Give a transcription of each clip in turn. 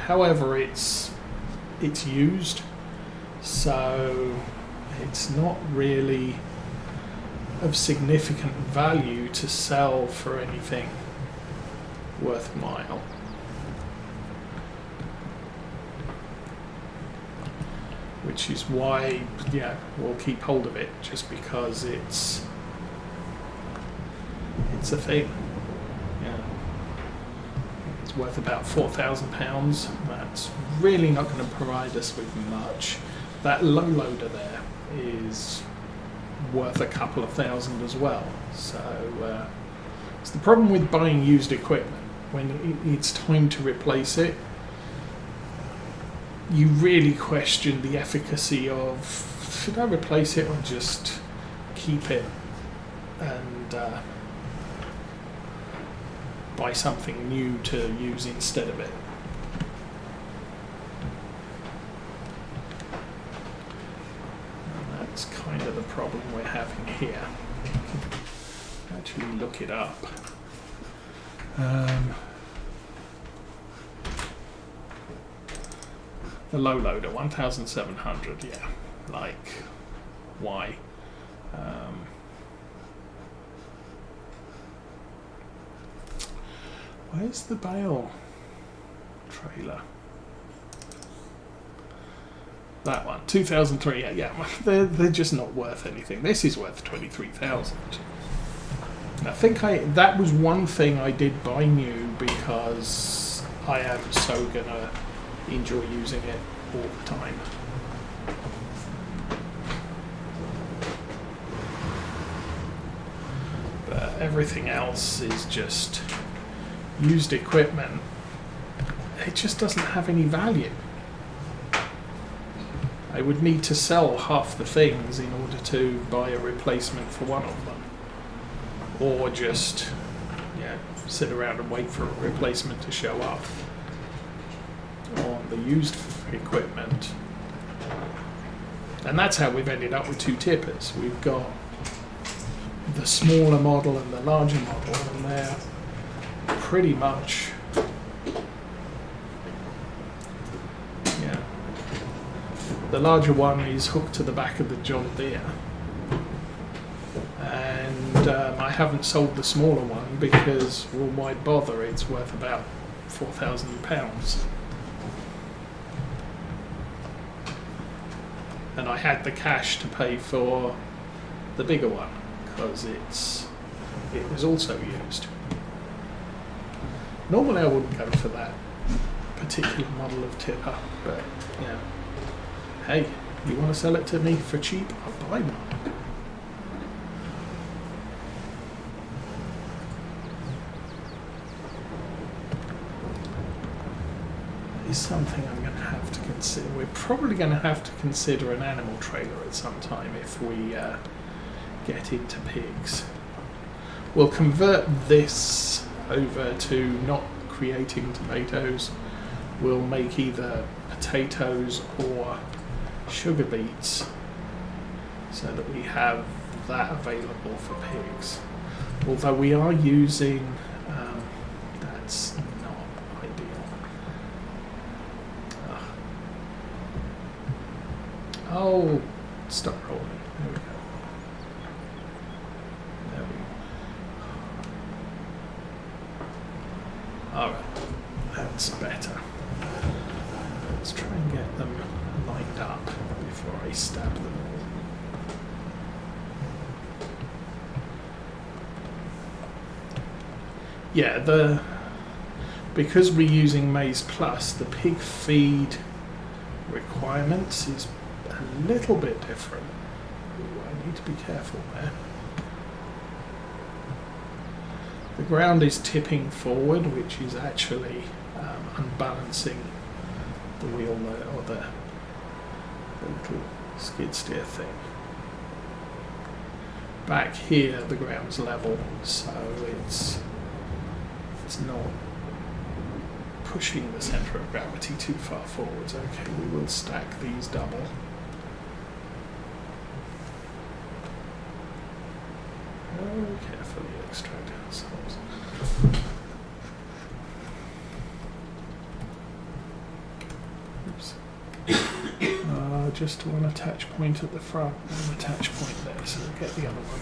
However, it's used, so it's not really of significant value to sell for anything worthwhile. Which is why, yeah, we'll keep hold of it, just because it's a thing. Yeah, it's worth about £4,000. That's really not going to provide us with much. That low loader there is worth a couple of thousand as well. So it's the problem with buying used equipment. When it's time to replace it, you really question the efficacy of, should I replace it or just keep it and buy something new to use instead of it. And that's kind of the problem we're having here. Actually look it up. The low loader, 1,700, yeah. Like, why? Where's the bale trailer? That one, 2,003, yeah. They're just not worth anything. This is worth 23,000. I think that was one thing I did buy new because I am so gonna enjoy using it all the time. But everything else is just used equipment. It just doesn't have any value. I would need to sell half the things in order to buy a replacement for one of them, or just sit around and wait for a replacement to show up. On the used equipment, and that's how we've ended up with two tippers. We've got the smaller model and the larger model, and they're pretty much the larger one is hooked to the back of the John Deere, and I haven't sold the smaller one because, well, why bother? It's worth about £4,000. And I had the cash to pay for the bigger one because it was also used. Normally I wouldn't go for that particular model of tipper, but yeah. Hey, you want to sell it to me for cheap? I'll buy one. Is something I'm going to have to consider. We're probably going to have to consider an animal trailer at some time if we get into pigs. We'll convert this over to not creating tomatoes. We'll make either potatoes or sugar beets so that we have that available for pigs. Although we are using, that's not ideal. Oh, stop rolling. There we go. There we go. Alright, that's better. Let's try and get them lined up before I stab them all. Yeah, because we're using Maize Plus, the pig feed requirements is a little bit different. Ooh, I need to be careful there. The ground is tipping forward, which is actually unbalancing the wheel or the little skid steer thing. Back here the ground's level, so it's not pushing the centre of gravity too far forwards. Okay, we will stack these double. Oh, carefully extract ourselves. Oops. Just one attach point at the front, one attach point there, so we'll get the other one.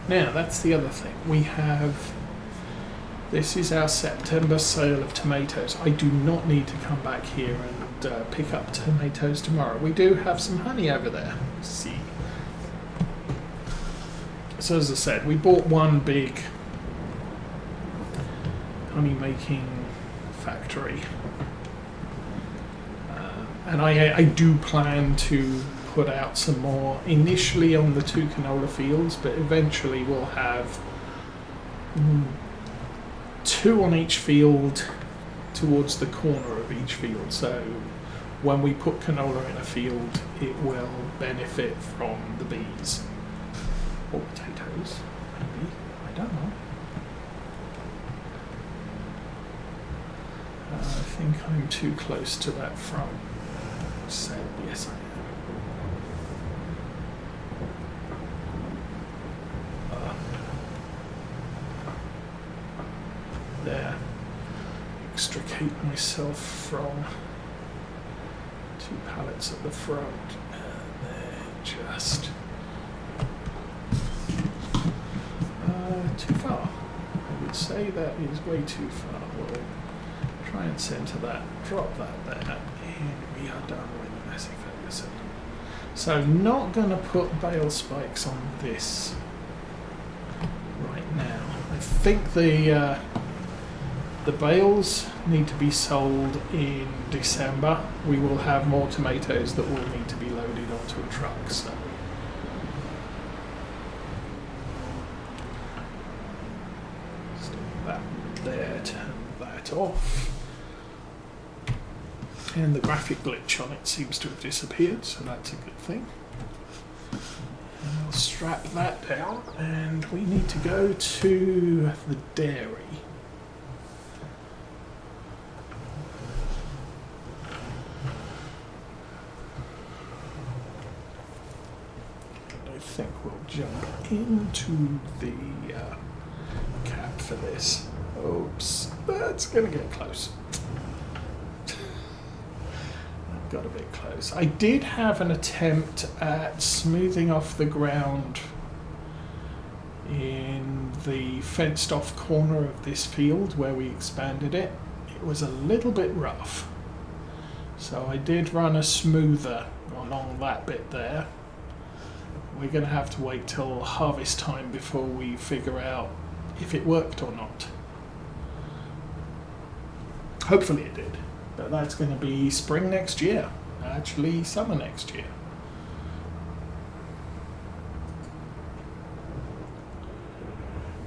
Now, that's the other thing. We have, this is our September sale of tomatoes. I do not need to come back here and pick up tomatoes tomorrow. We do have some honey over there. See. So as I said, we bought one big honey making factory. And I do plan to put out some more initially on the 2 canola fields, but eventually we'll have 2 on each field towards the corner of each field. So when we put canola in a field, it will benefit from the bees. Or potatoes, maybe. I don't know. I think I'm too close to that front. So yes, I am. There. Extricate myself from 2 pallets at the front, and then just too far. I would say that is way too far. We'll try and centre that, drop that there, and we are done with the Massey Ferguson. So not going to put bale spikes on this right now. I think the bales need to be sold in December. We will have more tomatoes that will need to be loaded onto a truck. So stick that there, turn that off. And the graphic glitch on it seems to have disappeared, so that's a good thing. And I'll strap that down, and we need to go to the dairy. And I think we'll jump into the cab for this. Oops, that's going to get close. Got a bit close. I did have an attempt at smoothing off the ground in the fenced off corner of this field where we expanded it. It was a little bit rough, so I did run a smoother along that bit there. We're going to have to wait till harvest time before we figure out if it worked or not. Hopefully it did. But that's going to be spring next year, actually summer next year.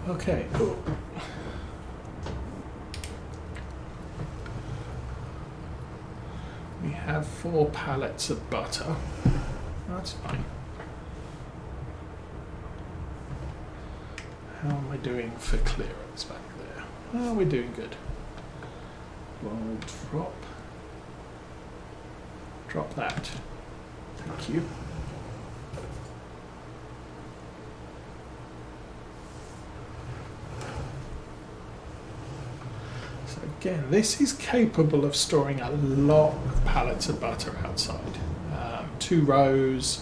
Okay. Ooh. We have 4 pallets of butter. That's fine. How am I doing for clearance back there? Oh, we're doing good. We'll drop that. Thank you. So again, this is capable of storing a lot of pallets of butter outside. 2 rows,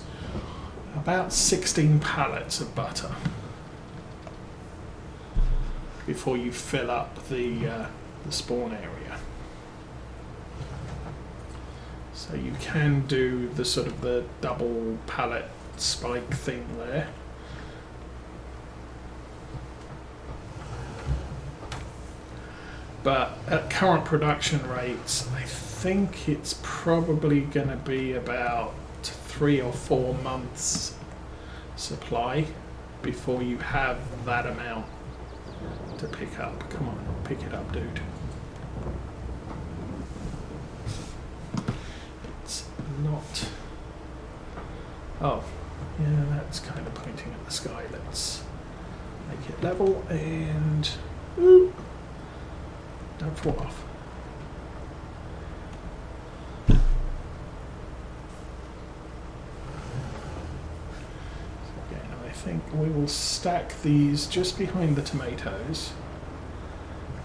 about 16 pallets of butter before you fill up the spawn area. So you can do the sort of the double pallet spike thing there. But at current production rates, I think it's probably going to be about 3 or 4 months supply before you have that amount to pick up. Come on, pick it up, dude. It's not. Oh, yeah, that's kind of pointing at the sky. Let's make it level and ooh, don't fall off. I think we will stack these just behind the tomatoes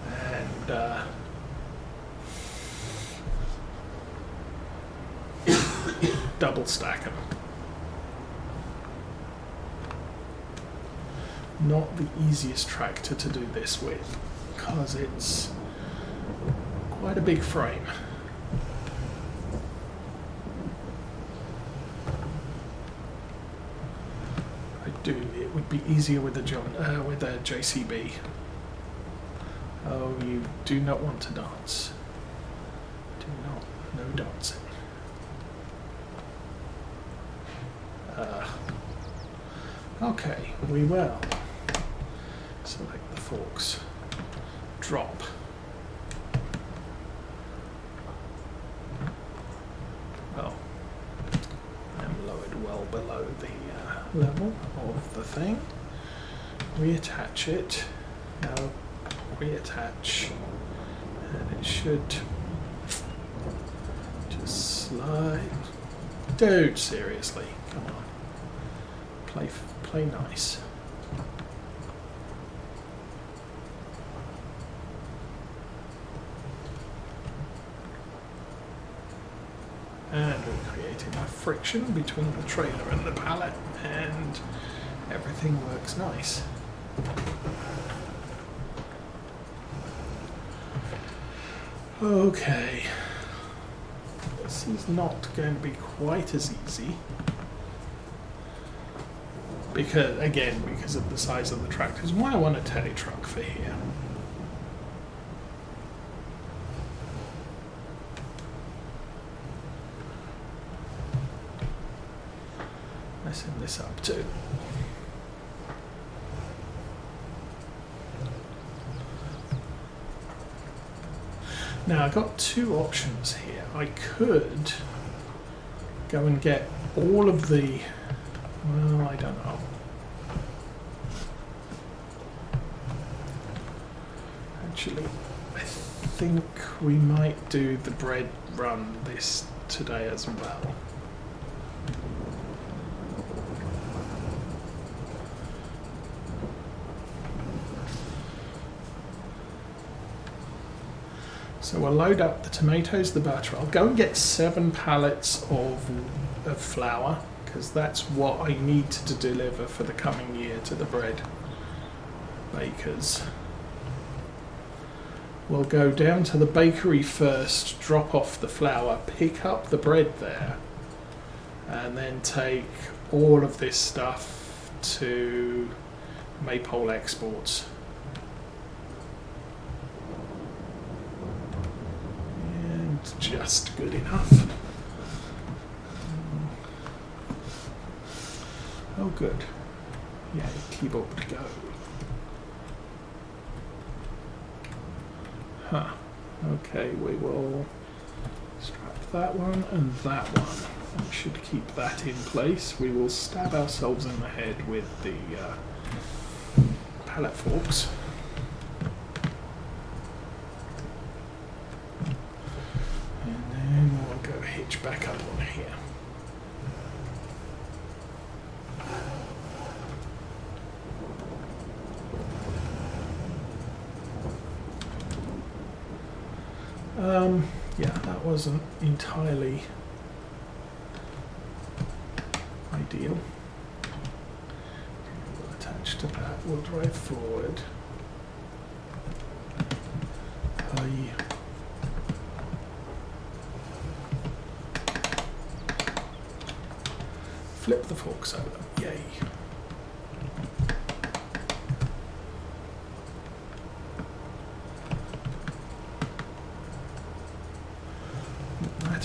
and double stack them. Not the easiest tractor to do this with, because it's quite a big frame. It would be easier with a JCB. Oh, you do not want to dance. No dancing. Okay, we will select the forks. Drop. Well, I'm lowered well below the level of the thing. Reattach it. Now reattach, and it should just slide. Dude, seriously, come on. Play nice. And we're creating a friction between the trailer and the pallet, and everything works nice. Okay. This is not going to be quite as easy. Because of the size of the tractors. Why I want a telly truck for here. Messing this up too. Now I've got two options here. I could go and get all of the, well, I don't know. Actually, I think we might do the bread run this today as well. So we'll load up the tomatoes, the butter. I'll go and get 7 pallets of flour, because that's what I need to deliver for the coming year to the bread bakers. We'll go down to the bakery first, drop off the flour, pick up the bread there, and then take all of this stuff to Maypole Exports. And just good enough. Oh good. Yeah, keyboard go. Huh. Okay, we will strap that one and that one. We should keep that in place. We will stab ourselves in the head with the pallet forks. And then we'll go hitch back up on here. Yeah, that wasn't entirely ideal. We'll attach to that, we'll drive forward. Flip the forks over, yay.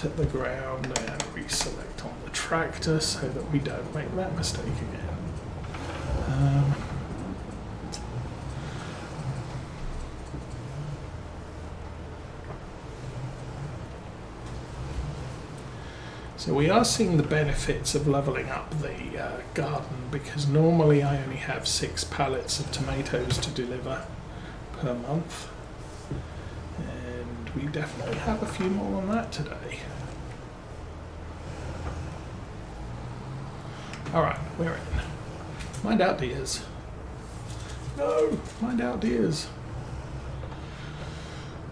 At the ground and reselect on the tractor so that we don't make that mistake again. So we are seeing the benefits of leveling up the garden, because normally I only have 6 pallets of tomatoes to deliver per month. We definitely have a few more on that today. Alright, we're in. Mind out, dears. No, mind out, dears.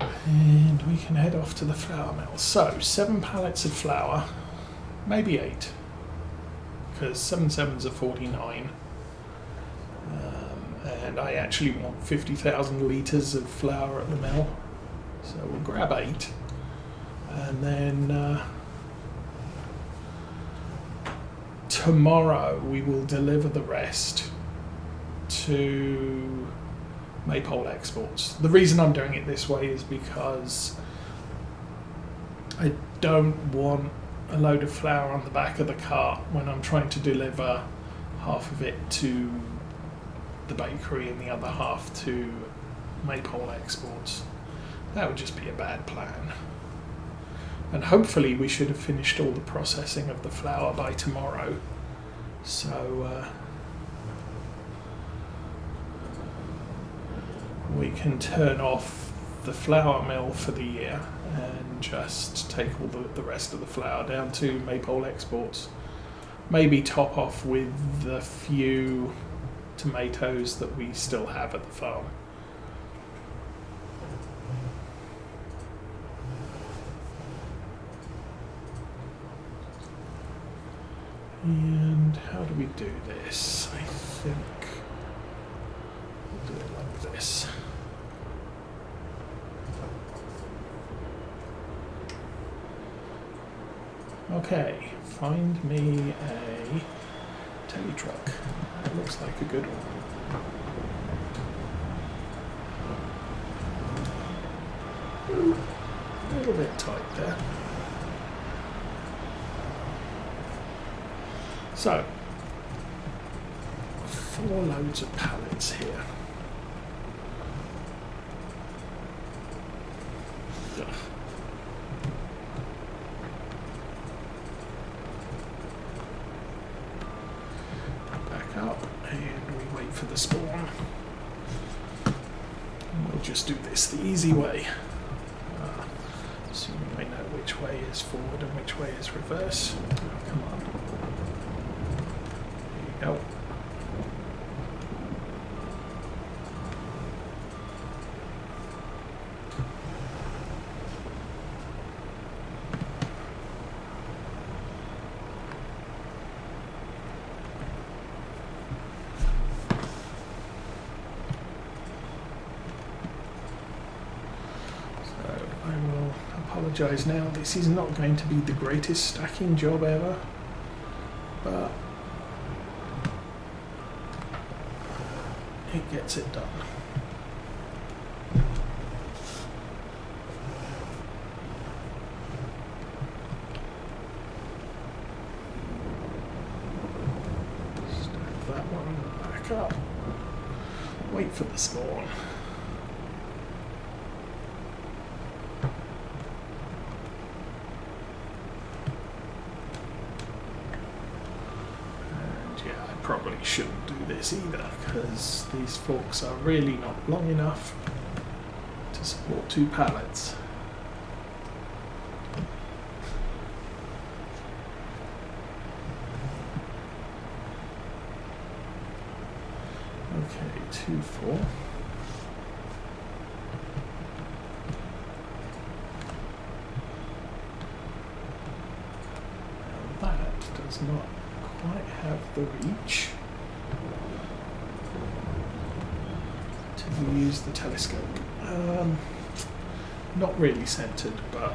And we can head off to the flour mill. So, 7 pallets of flour. maybe 8, because 7 sevens are 49, and I actually want 50,000 litres of flour at the mill, so we'll grab 8, and then tomorrow we will deliver the rest to Maypole Exports. The reason I'm doing it this way is because I don't want a load of flour on the back of the cart when I'm trying to deliver half of it to the bakery and the other half to Maypole Exports. That would just be a bad plan. And hopefully we should have finished all the processing of the flour by tomorrow. So we can turn off the flour mill for the year and just take all the rest of the flour down to Maypole Exports. Maybe top off with the few tomatoes that we still have at the farm. And how do we do this? I think we'll do it like this. Okay, find me a telly truck. That looks like a good one. A little bit tight there. So, 4 loads of pallets here. Ugh. Back up and we wait for the spawn. And we'll just do this the easy way. Assuming I know which way is forward and which way is reverse. Oh, come on. There you go. Apologise now, this is not going to be the greatest stacking job ever, but it gets it done. Stack that one back up, wait for the spawn. Probably shouldn't do this either, because these forks are really not long enough to support 2 pallets. Okay, 2, 4. Now that does not quite have the reach to use the telescope. Not really centered, but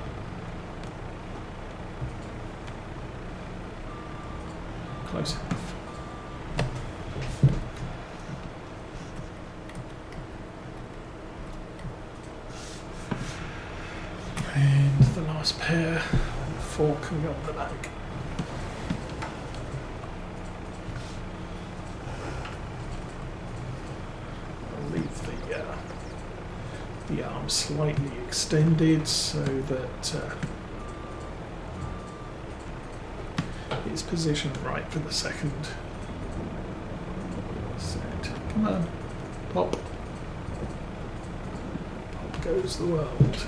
close enough. And the last pair, 4 can go on the back. The arm slightly extended so that it's positioned right for the second set. Come on, pop. Pop goes the world.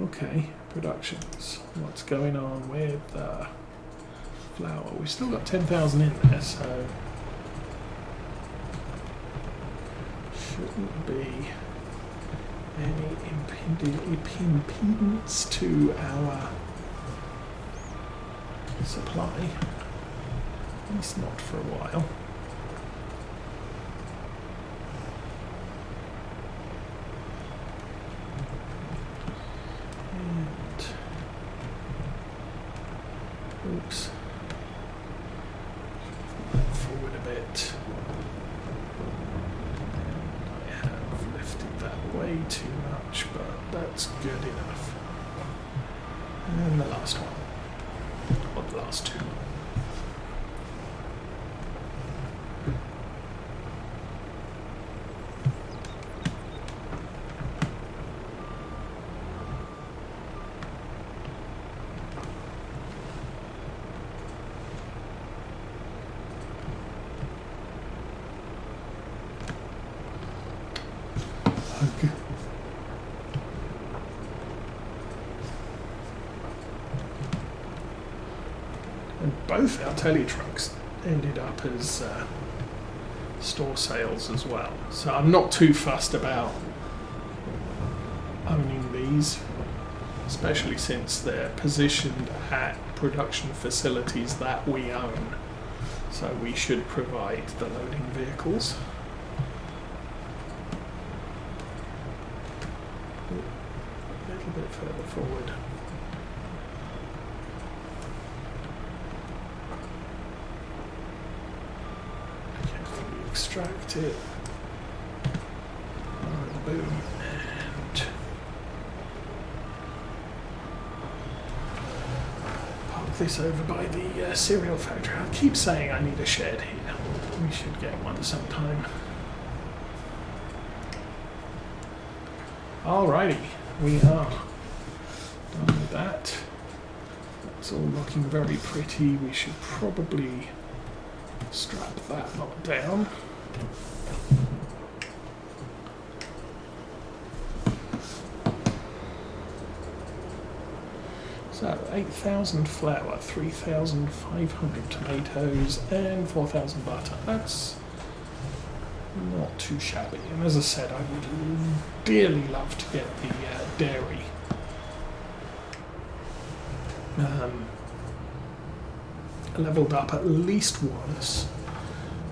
Okay, productions. What's going on with flour? We've still got 10,000 in there, so shouldn't be any impedance to our supply. At least not for a while. And oops. Forward a bit. And I have lifted that way too much, but that's good enough. And the last one. Or the last two. Okay. And both our telly trucks ended up as store sales as well. So I'm not too fussed about owning these, especially since they're positioned at production facilities that we own. So we should provide the loading vehicles. A little bit further forward. Carefully extract it. Boom. And park this over by the cereal factory. I keep saying I need a shed here. We should get one sometime. Alrighty, we are done with that. That's all looking very pretty. We should probably strap that lot down. So 8,000 flour, 3,500 tomatoes, and 4,000 butter. That's not too shabby. And as I said, I would dearly love to get the dairy. Leveled up at least once,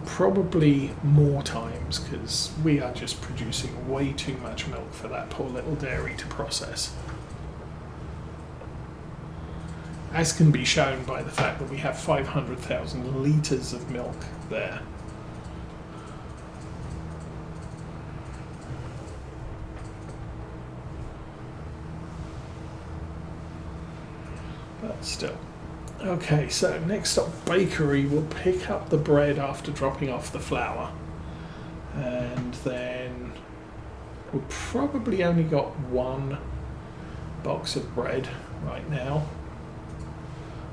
probably more times, because we are just producing way too much milk for that poor little dairy to process. As can be shown by the fact that we have 500,000 litres of milk there. But still. Okay, so next up, bakery will pick up the bread after dropping off the flour. And then we've probably only got one box of bread right now.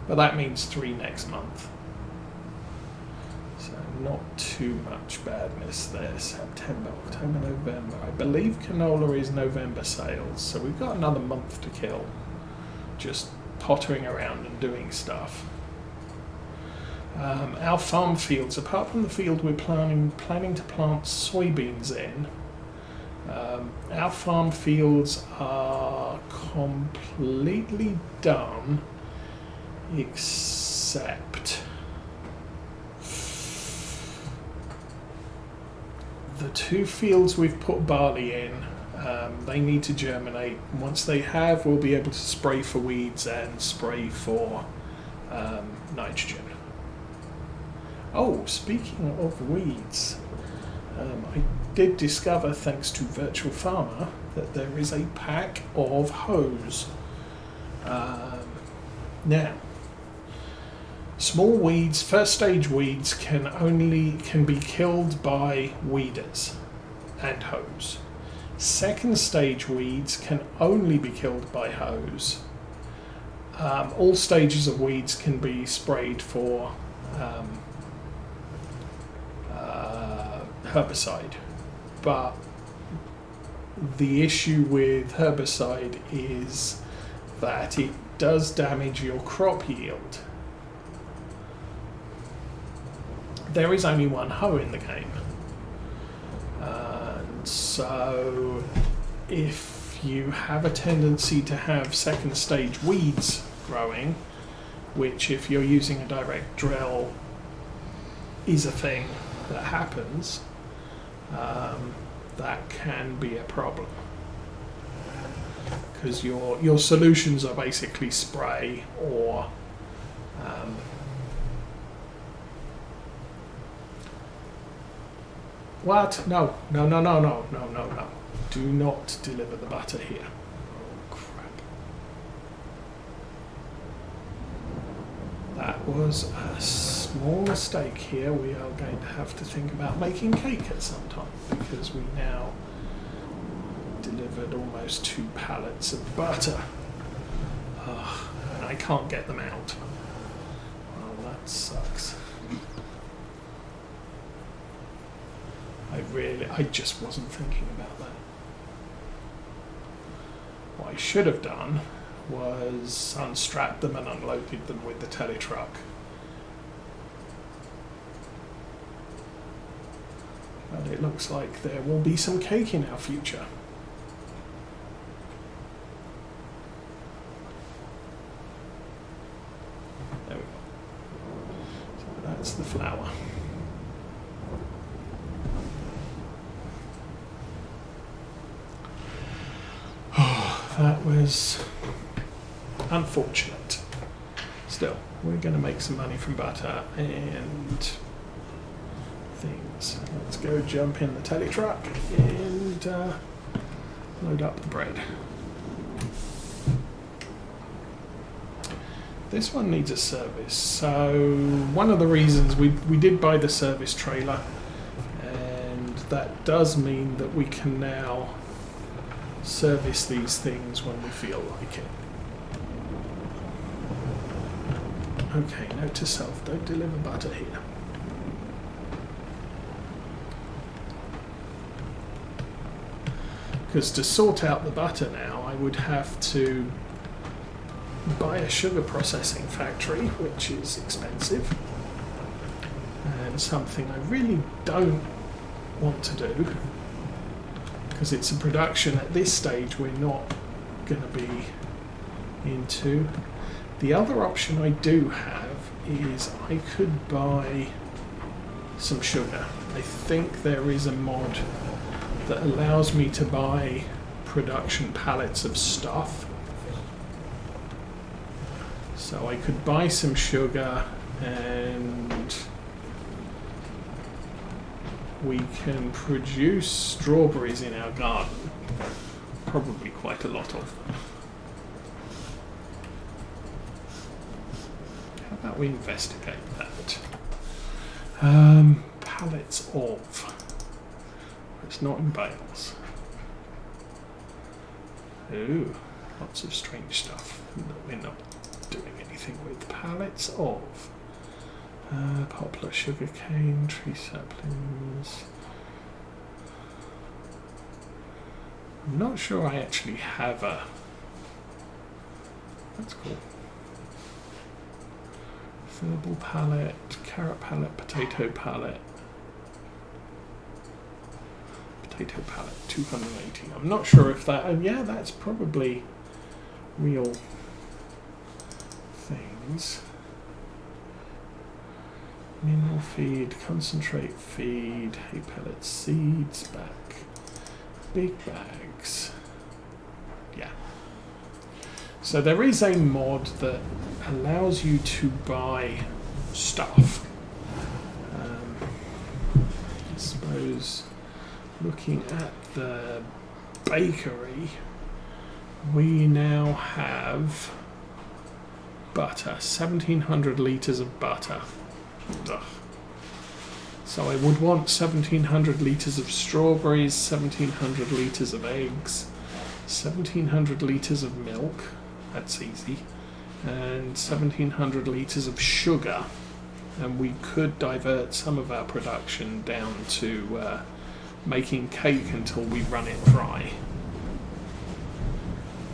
But that means 3 next month. So not too much badness there. September, October, November. I believe canola is November sales, so we've got another month to kill. Just pottering around and doing stuff. Our farm fields, apart from the field we're planning to plant soybeans in, our farm fields are completely done, except the 2 fields we've put barley in. They need to germinate. Once they have, we'll be able to spray for weeds and spray for nitrogen. Oh, speaking of weeds, I did discover, thanks to Virtual Farmer, that there is a pack of hose. Now, small weeds, first stage weeds, can be killed by weeders and hose. Second stage weeds can only be killed by hose. All stages of weeds can be sprayed for herbicide, but the issue with herbicide is that it does damage your crop yield. There is only one hoe in the game. So if you have a tendency to have second stage weeds growing, which if you're using a direct drill is a thing that happens, that can be a problem. Because your solutions are basically spray or what? No. Do not deliver the butter here. Oh, crap. That was a small mistake here. We are going to have to think about making cake at some time, because we now delivered almost 2 pallets of butter. And I can't get them out. Well, that sucks. I just wasn't thinking about that. What I should have done was unstrapped them and unloaded them with the tele-truck. But it looks like there will be some cake in our future. There we go. So that's the flour. That was unfortunate. Still, we're going to make some money from butter and things. Let's go jump in the tele truck and load up the bread. This one needs a service. So one of the reasons we did buy the service trailer, and that does mean that we can now service these things when we feel like it. Okay, note to self, don't deliver butter here. Because to sort out the butter now, I would have to buy a sugar processing factory, which is expensive, and something I really don't want to do, because it's a production at this stage we're not going to be into. The other option I do have is I could buy some sugar. I think there is a mod that allows me to buy production pallets of stuff. So I could buy some sugar and we can produce strawberries in our garden. Probably quite a lot of them. How about we investigate that? Pallets of. It's not in bales. Ooh, lots of strange stuff that we're not doing anything with. Pallets of. Poplar, sugarcane, tree saplings. I'm not sure I actually have a... That's cool. Fillable pallet, carrot pallet, potato pallet. Potato pallet, 280. I'm not sure if that... yeah, that's probably real things. Mineral feed, concentrate feed, hay pellet seeds, back, big bags. Yeah. So there is a mod that allows you to buy stuff. I suppose looking at the bakery, we now have butter, 1,700 litres of butter. Ugh. So I would want 1,700 litres of strawberries, 1,700 litres of eggs, 1,700 litres of milk, that's easy, and 1,700 litres of sugar. And we could divert some of our production down to making cake until we run it dry.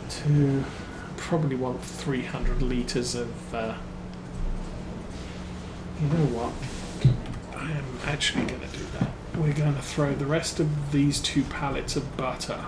To probably want 300 litres of you know what? I am actually going to do that. We're going to throw the rest of these 2 pallets of butter